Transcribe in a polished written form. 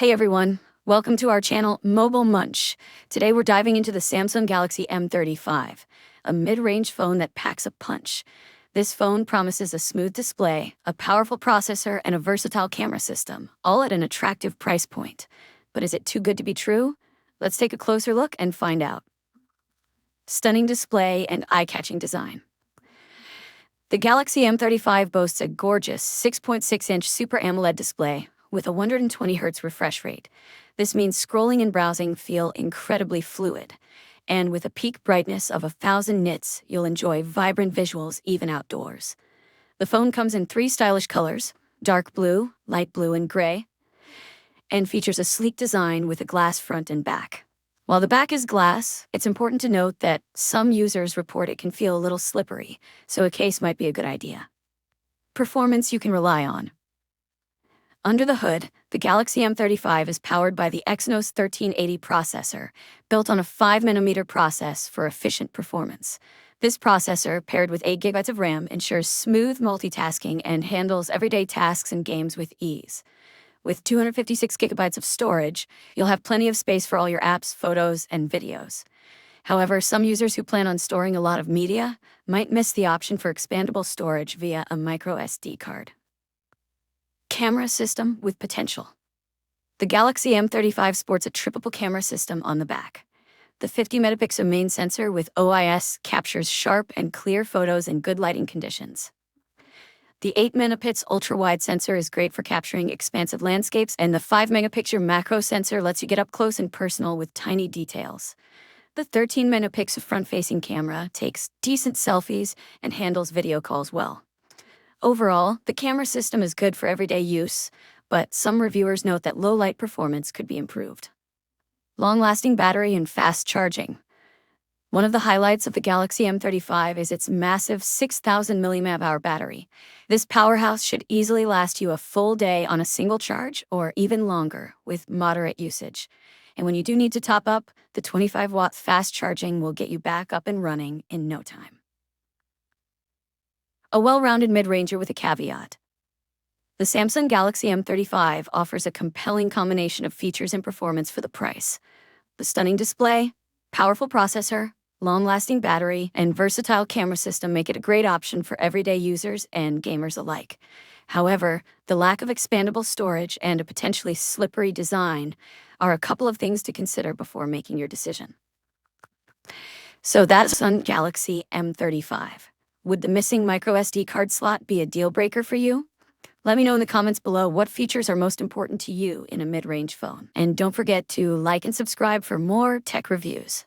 Hey everyone, welcome to our channel Mobile Munch. Today we're diving into the Samsung Galaxy M35, a mid-range phone that packs a punch. This phone promises a smooth display, a powerful processor, and a versatile camera system, all at an attractive price point. But is it too good to be true? Let's take a closer look and find out. Stunning display and eye-catching design. The Galaxy M35 boasts a gorgeous 6.6-inch Super AMOLED display with a 120Hz refresh rate. This means scrolling and browsing feel incredibly fluid. And with a peak brightness of 1000 nits, you'll enjoy vibrant visuals even outdoors. The phone comes in 3 stylish colors, dark blue, light blue, and gray, and features a sleek design with a glass front and back. While the back is glass, it's important to note that some users report it can feel a little slippery, so a case might be a good idea. Performance you can rely on. Under the hood, the Galaxy M35 is powered by the Exynos 1380 processor, built on a 5nm process for efficient performance. This processor, paired with 8GB of RAM, ensures smooth multitasking and handles everyday tasks and games with ease. With 256GB of storage, you'll have plenty of space for all your apps, photos, and videos. However, some users who plan on storing a lot of media might miss the option for expandable storage via a micro SD card. Camera system with potential. The Galaxy M35 sports a triple camera system on the back. The 50-megapixel main sensor with OIS captures sharp and clear photos in good lighting conditions. The 8-megapixel ultra-wide sensor is great for capturing expansive landscapes, and the 5-megapixel macro sensor lets you get up close and personal with tiny details. The 13-megapixel front-facing camera takes decent selfies and handles video calls well. Overall, the camera system is good for everyday use, but some reviewers note that low light performance could be improved. Long-lasting battery and fast charging. One of the highlights of the Galaxy M35 is its massive 6,000 mAh battery. This powerhouse should easily last you a full day on a single charge or even longer with moderate usage. And when you do need to top up, the 25-watt fast charging will get you back up and running in no time. A well-rounded mid-ranger with a caveat. The Samsung Galaxy M35 offers a compelling combination of features and performance for the price. The stunning display, powerful processor, long-lasting battery, and versatile camera system make it a great option for everyday users and gamers alike. However, the lack of expandable storage and a potentially slippery design are a couple of things to consider before making your decision. So that's on Galaxy M35. Would the missing microSD card slot be a deal breaker for you? Let me know in the comments below what features are most important to you in a mid-range phone. And don't forget to like and subscribe for more tech reviews.